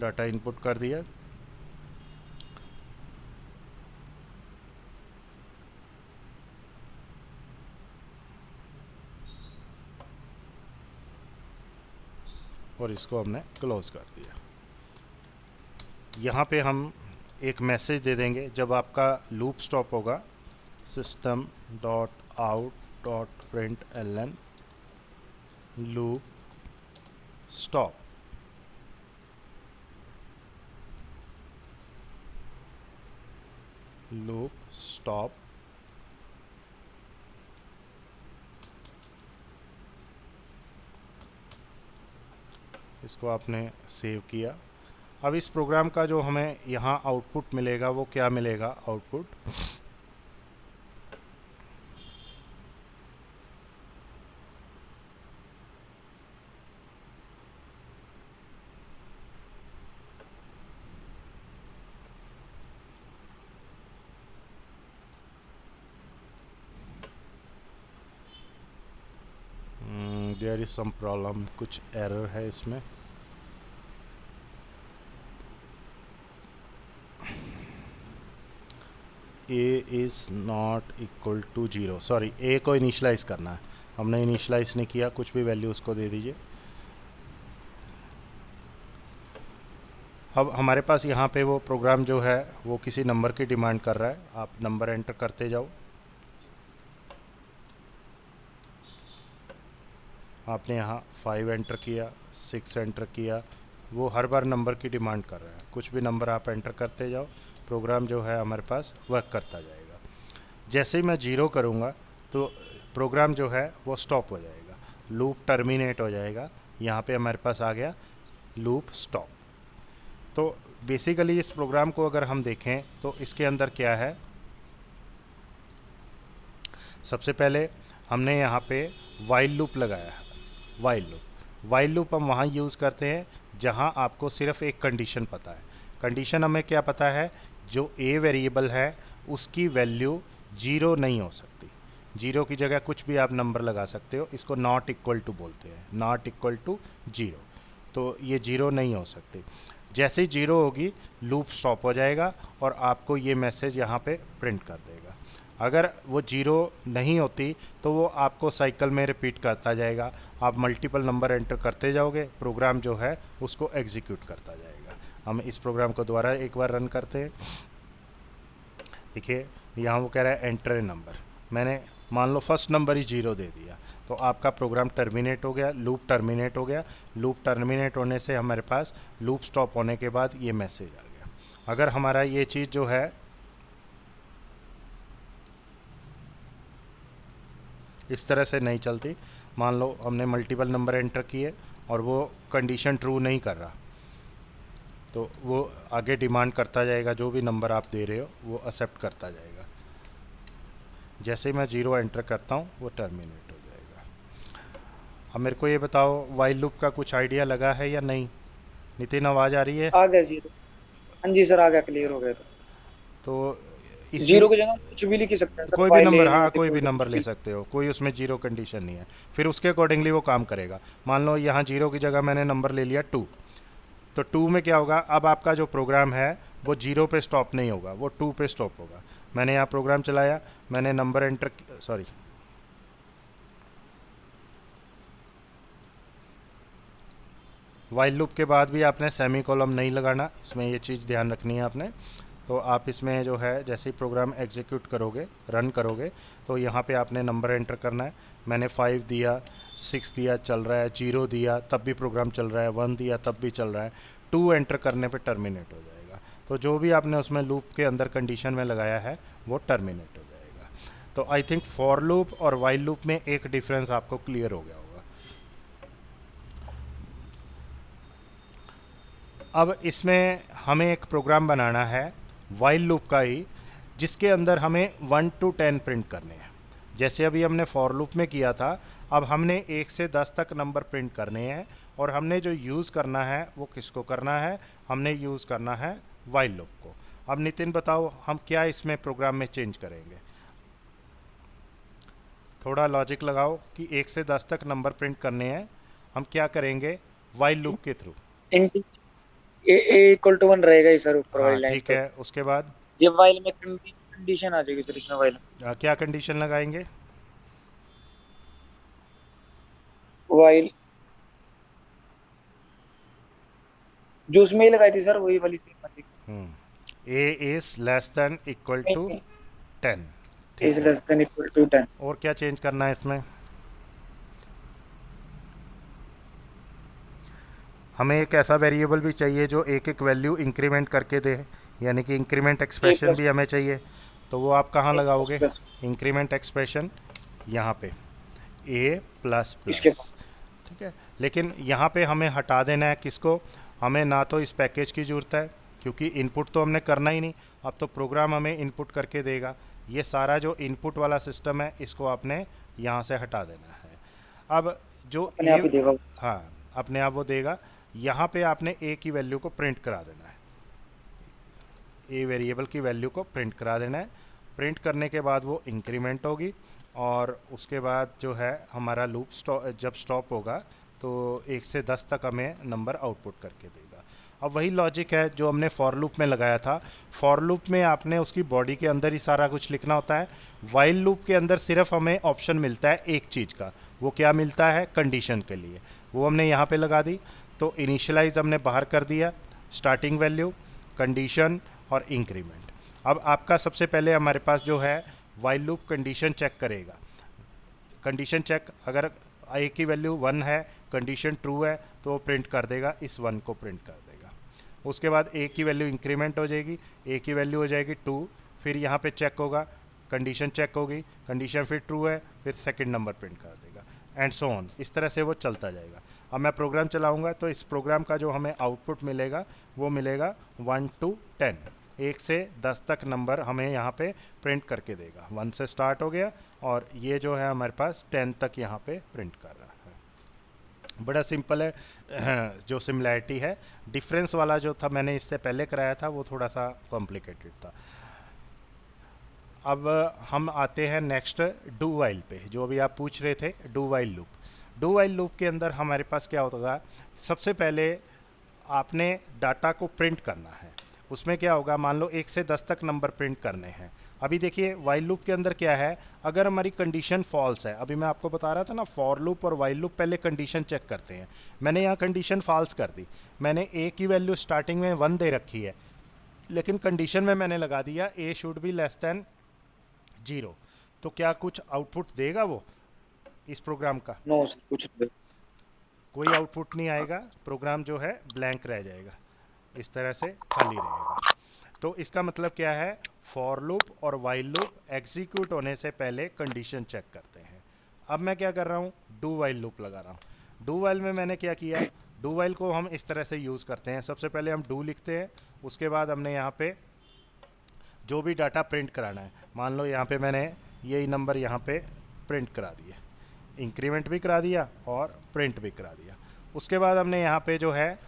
डाटा इनपुट कर दिया। और इसको हमने क्लोज कर दिया। यहाँ पे हम एक मैसेज दे देंगे जब आपका लूप स्टॉप होगा, system dot out dot println loop stop. Loop stop. इसको आपने सेव किया। अब इस प्रोग्राम का जो हमें यहाँ आउटपुट मिलेगा वो क्या मिलेगा? Output there is some problem, कुछ एरर है इसमें। A is not equal to 0, sorry, A को इनिशलाइज करना है, हमने इनिशलाइज नहीं किया। कुछ भी वैल्यू उसको दे दीजिए। अब हमारे पास यहाँ पे वो प्रोग्राम जो है वो किसी नंबर की डिमांड कर रहा है। आप नंबर एंटर करते जाओ। आपने यहाँ 5 एंटर किया, 6 एंटर किया, वो हर बार नंबर की डिमांड कर रहा है। कुछ भी नंबर आप एंटर करते जाओ, प्रोग्राम जो है हमारे पास वर्क करता जाएगा। जैसे ही मैं 0 करूँगा तो प्रोग्राम जो है वो स्टॉप हो जाएगा, लूप टर्मिनेट हो जाएगा। यहाँ पे हमारे पास आ गया लूप स्टॉप। तो बेसिकली इस प्रोग्राम को अगर हम देखें तो इसके अंदर क्या है, सबसे पहले हमने यहाँ पे वाइल लूप लगाया है। वाइल लूप हम वहाँ यूज़ करते हैं जहाँ आपको सिर्फ एक कंडीशन पता है। कंडीशन हमें क्या पता है? जो ए वेरिएबल है उसकी वैल्यू 0 नहीं हो सकती। 0 की जगह कुछ भी आप नंबर लगा सकते हो। इसको नॉट इक्वल टू बोलते हैं, नॉट इक्वल टू 0। तो ये 0 नहीं हो सकती। जैसे ही 0 होगी लूप स्टॉप हो जाएगा और आपको ये मैसेज यहाँ पे प्रिंट कर देगा। अगर वो 0 नहीं होती तो वो आपको साइकिल में रिपीट करता जाएगा। आप मल्टीपल नंबर एंटर करते जाओगे, प्रोग्राम जो है उसको एग्जीक्यूट करता जाएगा। हम इस प्रोग्राम को दोबारा एक बार रन करते हैं। देखिए यहाँ वो कह रहा है एंटर ए नंबर। मैंने मान लो फर्स्ट नंबर ही 0 दे दिया तो आपका प्रोग्राम टर्मिनेट हो गया, लूप टर्मिनेट हो गया। लूप टर्मिनेट होने से हमारे पास लूप स्टॉप होने के बाद ये मैसेज आ गया। अगर हमारा ये चीज़ जो है इस तरह से नहीं चलती, मान लो हमने मल्टीपल नंबर एंटर किए और वो कंडीशन ट्रू नहीं कर रहा, तो वो आगे डिमांड करता जाएगा। जो भी नंबर आप दे रहे हो वो एक्सेप्ट करता जाएगा। जैसे ही मैं 0 एंटर करता हूँ वो टर्मिनेट हो जाएगा। अब मेरे को ये बताओ वाइल लूप का कुछ आइडिया लगा है या नहीं? नितिन, आवाज़ आ रही है? आ गया 0। हाँ जी सर, आ गया, क्लियर हो गया। तो इसी 0 की जगह कुछ भी लिख सकते हैं सर, कोई भी वाइल नंबर, ए हाँ नॉट कोई भी इक्वल टू नंबर ले सकते हो, कोई उसमें 0 कंडीशन नहीं है। फिर उसके अकॉर्डिंगली वो काम करेगा। मान लो यहाँ 0 की जगह मैंने नंबर ले लिया 2, तो 2 में क्या होगा? अब आपका जो प्रोग्राम है वो 0 पे स्टॉप नहीं होगा, वो 2 पे स्टॉप होगा। मैंने यहाँ प्रोग्राम चलाया, मैंने number enter, sorry, while loop के बाद भी आपने सेमी कॉलम नहीं लगाना, इसमें ये चीज़ ध्यान रखनी है आपने। तो आप इसमें जो है जैसे ही प्रोग्राम एग्जीक्यूट करोगे, रन करोगे, तो यहाँ पे आपने नंबर एंटर करना है। मैंने 5 दिया, 6 दिया, चल रहा है। 0 दिया तब भी प्रोग्राम चल रहा है। 1 दिया तब भी चल रहा है। 2 एंटर करने पे टर्मिनेट हो जाएगा। तो जो भी आपने उसमें लूप के अंदर कंडीशन में लगाया है वो टर्मिनेट हो जाएगा। तो आई थिंक फॉर लूप और वाइल लूप में एक डिफरेंस आपको क्लियर हो गया होगा। अब इसमें हमें एक प्रोग्राम बनाना है वाइल लूप का ही, जिसके अंदर हमें 1 to 10 प्रिंट करने हैं। जैसे अभी हमने फॉर लूप में किया था, अब हमने 1 से 10 तक नंबर प्रिंट करने हैं। और हमने जो यूज़ करना है वो किसको करना है? हमने यूज़ करना है वाइल लूप को। अब नितिन बताओ हम क्या इसमें प्रोग्राम में चेंज करेंगे, थोड़ा लॉजिक लगाओ कि 1 से 10 तक नंबर प्रिंट करने हैं, हम क्या करेंगे वाइल लूप के through. Int a equal to 1 रहेगा ही सर ऊपर हाँ वाली लाइन ठीक पे। है, उसके बाद ये वाइल में कंडीशन आ जाएगी सर इसमें वाइल क्या कंडीशन लगाएंगे? वाइल जो उसमें ही लगाई थी सर वही वाली सेम वाली। A is less than equal to 10। Is ठीक है, लेस देन इक्वल टू 10। और क्या चेंज करना है इसमें? हमें एक ऐसा वेरिएबल भी चाहिए जो एक एक वैल्यू इंक्रीमेंट करके दे, यानी कि इंक्रीमेंट ए एक्सप्रेशन प्लस भी हमें चाहिए। तो वो आप कहाँ ए प्लस लगाओगे? प्लस इंक्रीमेंट एक्सप्रेशन यहाँ पे ए प्लस इसके प्लस। ठीक है, लेकिन यहाँ पे हमें हटा देना है किसको? हमें ना तो इस पैकेज की ज़रूरत है क्योंकि इनपुट तो हमने करना ही नहीं, अब तो प्रोग्राम हमें इनपुट करके देगा। ये सारा जो इनपुट वाला सिस्टम है इसको आपने यहाँ से हटा देना है। अब जो अपने आप ही देगा। हाँ अपने आप वो देगा। यहाँ पे आपने ए की वैल्यू को प्रिंट करा देना है, ए वेरिएबल की वैल्यू को प्रिंट करा देना है। प्रिंट करने के बाद वो इंक्रीमेंट होगी और उसके बाद जो है हमारा लूप जब स्टॉप होगा तो 1 से 10 तक हमें नंबर आउटपुट करके देगा। अब वही लॉजिक है जो हमने फॉर लूप में लगाया था। फॉर लूप में आपने उसकी बॉडी के अंदर ही सारा कुछ लिखना होता है। वाइल लूप के अंदर सिर्फ हमें ऑप्शन मिलता है एक चीज़ का, वो क्या मिलता है? कंडीशन के लिए। वो हमने यहाँ पे लगा दी। तो इनिशियलाइज हमने बाहर कर दिया, स्टार्टिंग वैल्यू, कंडीशन और इंक्रीमेंट। अब आपका सबसे पहले हमारे पास जो है वाइल लूप कंडीशन चेक करेगा। कंडीशन चेक, अगर ए की वैल्यू 1 है, कंडीशन ट्रू है तो वो प्रिंट कर देगा, इस 1 को प्रिंट कर देगा। उसके बाद ए की वैल्यू इंक्रीमेंट हो जाएगी, ए की वैल्यू हो जाएगी 2, फिर यहाँ पे चेक होगा, कंडीशन चेक होगी, कंडीशन फिर ट्रू है, फिर सेकंड नंबर प्रिंट कर देगा एंड सो ऑन। इस तरह से वो चलता जाएगा। अब मैं प्रोग्राम चलाऊंगा तो इस प्रोग्राम का जो हमें आउटपुट मिलेगा वो मिलेगा 1 to 10, 1 से 10 तक नंबर हमें यहाँ पे प्रिंट करके देगा। 1 से स्टार्ट हो गया और ये जो है हमारे पास 10 तक यहाँ पे प्रिंट कर रहा है। बड़ा सिंपल है। जो सिमिलैरिटी है, डिफरेंस वाला जो था मैंने इससे पहले कराया था वो थोड़ा सा कॉम्प्लिकेटेड था। अब हम आते हैं नेक्स्ट डू वाइल पे, जो अभी आप पूछ रहे थे do while loop. Do while loop के अंदर हमारे पास क्या होगा? सबसे पहले आपने डाटा को प्रिंट करना है। उसमें क्या होगा, मान लो 1 से 10 तक नंबर प्रिंट करने हैं। अभी देखिए वाइल लूप के अंदर क्या है, अगर हमारी कंडीशन फॉल्स है, अभी मैं आपको बता रहा था ना फॉर लूप और वाइल लूप पहले कंडीशन चेक करते हैं। मैंने यहाँ कंडीशन फॉल्स कर दी, मैंने ए की वैल्यू स्टार्टिंग में 1 दे रखी है, लेकिन कंडीशन में मैंने लगा दिया ए शुड बी लेस देन 0। तो क्या कुछ आउटपुट देगा वो इस प्रोग्राम का? नो सर कुछ नहीं। कोई आउटपुट नहीं आएगा, प्रोग्राम जो है ब्लैंक रह जाएगा, इस तरह से खाली रहेगा। तो इसका मतलब क्या है, फॉर लूप और वाइल लूप एग्जीक्यूट होने से पहले कंडीशन चेक करते हैं। अब मैं क्या कर रहा हूँ, डू वाइल लूप लगा रहा हूँ। डू वाइल में मैंने क्या किया, डू वाइल को हम इस तरह से यूज़ करते हैं। सबसे पहले हम डू लिखते हैं, उसके बाद हमने यहाँ पे जो भी डाटा प्रिंट कराना है, मान लो यहाँ पे मैंने यही नंबर यहाँ पे प्रिंट करा दिए, इंक्रीमेंट भी करा दिया और प्रिंट भी करा दिया। उसके बाद हमने यहाँ पे जो है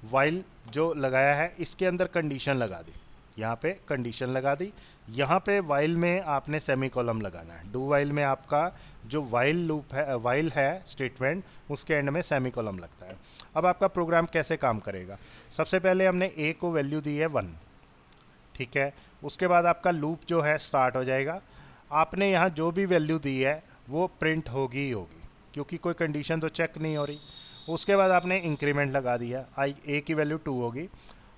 वाइल जो लगाया है इसके अंदर कंडीशन लगा दी, यहाँ पे कंडीशन लगा दी। यहाँ पे वाइल में आपने सेमी कॉलम लगाना है। डू वाइल में आपका जो वाइल लूप है, वाइल है स्टेटमेंट, उसके एंड में सेमी कॉलम लगता है। अब आपका प्रोग्राम कैसे काम करेगा, सबसे पहले हमने ए को वैल्यू दी है 1, ठीक है। उसके बाद आपका लूप जो है स्टार्ट हो जाएगा। आपने यहाँ जो भी वैल्यू दी है वो प्रिंट होगी ही होगी, क्योंकि कोई कंडीशन तो चेक नहीं हो रही। उसके बाद आपने इंक्रीमेंट लगा दिया, आई ए की वैल्यू 2 होगी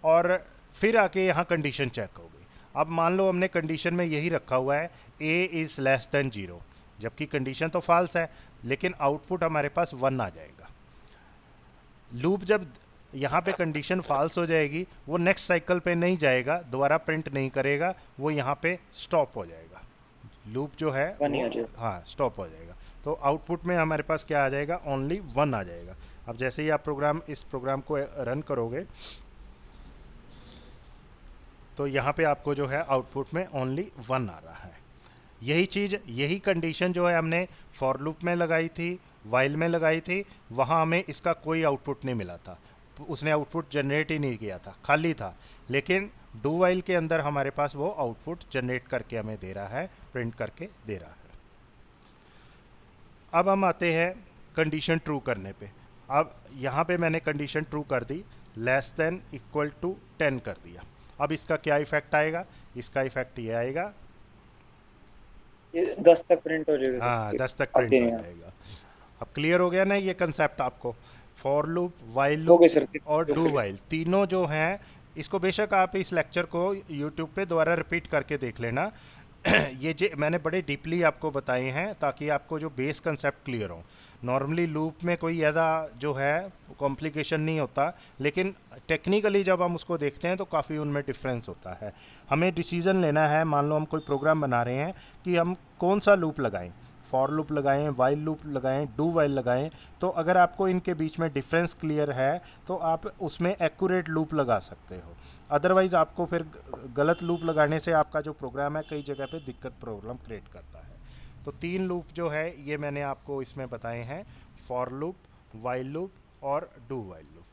और फिर आके यहाँ कंडीशन चेक होगी। अब मान लो हमने कंडीशन में यही रखा हुआ है ए इज़ लेस देन 0, जबकि कंडीशन तो फॉल्स है, लेकिन आउटपुट हमारे पास 1 आ जाएगा। लूप जब यहाँ पे कंडीशन फॉल्स हो जाएगी, वो नेक्स्ट साइकिल पे नहीं जाएगा, दोबारा प्रिंट नहीं करेगा, वो यहाँ पे स्टॉप हो जाएगा। लूप जो है हाँ स्टॉप हो जाएगा। तो आउटपुट में हमारे पास क्या आ जाएगा, ओनली 1 आ जाएगा। अब जैसे ही आप इस प्रोग्राम को रन करोगे तो यहाँ पे आपको जो है आउटपुट में ओनली 1 आ रहा है। यही चीज़, यही कंडीशन जो है हमने फॉर लूप में लगाई थी, वाइल में लगाई थी, वहाँ हमें इसका कोई आउटपुट नहीं मिला था। उसने आउटपुट जनरेट ही नहीं किया था, खाली था, लेकिन डू वाइल के अंदर हमारे पास वो आउटपुट जनरेट करके हमें दे रहा है, प्रिंट करके दे रहा है। अब हम आते हैं कंडीशन ट्रू करने पे। अब यहाँ पे मैंने कंडीशन ट्रू कर दी, लेस देन इक्वल टू 10 कर दिया। अब इसका क्या इफेक्ट आएगा? इसका इफेक्ट ये आएगा, ये 10 तक प्रिंट हो जाएगा हाँ सर। 10 तक प्रिंट आगे हो यहाँ जाएगा। अब क्लियर हो गया ना ये कंसेप्ट आपको? फॉर लूप, वाइल हो लूप गए सर। और डू वाइल तीनों जो हैं, इसको बेशक आप इस लेक्चर को यूट्यूब पे दोबारा रिपीट करके देख लेना। ये जो मैंने बड़े डीपली आपको बताए हैं ताकि आपको जो बेस कंसेप्ट क्लियर हो। नॉर्मली लूप में कोई ज़्यादा जो है कॉम्प्लिकेशन नहीं होता, लेकिन टेक्निकली जब हम उसको देखते हैं तो काफ़ी उनमें डिफरेंस होता है। हमें डिसीजन लेना है, मान लो हम कोई प्रोग्राम बना रहे हैं कि हम कौन सा लूप लगाएं, फॉर लूप लगाएं, वाइल लूप लगाएं, डू वाइल लगाएं। तो अगर आपको इनके बीच में डिफरेंस क्लियर है तो आप उसमें एक्यूरेट लूप लगा सकते हो। अदरवाइज़ आपको फिर गलत लूप लगाने से आपका जो प्रोग्राम है कई जगह पे दिक्कत प्रॉब्लम क्रिएट करता है। तो 3 लूप जो है ये मैंने आपको इसमें बताए हैं, फॉर लूप, वाइल लूप और डू वाइल लूप।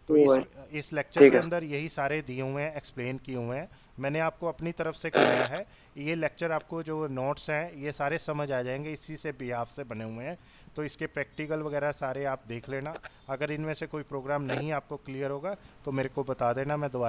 तो वो है। इस लेक्चर ठीक के है अंदर यही सारे दिए हुए हैं, एक्सप्लेन किए हुए हैं, मैंने आपको अपनी तरफ से कराया है। ये लेक्चर आपको जो नोट्स हैं ये सारे समझ आ जाएंगे, इसी से बिहाफ से बने हुए हैं। तो इसके प्रैक्टिकल वगैरह सारे आप देख लेना। अगर इनमें से कोई प्रोग्राम नहीं आपको क्लियर होगा तो मेरे को बता देना, मैं दोबारा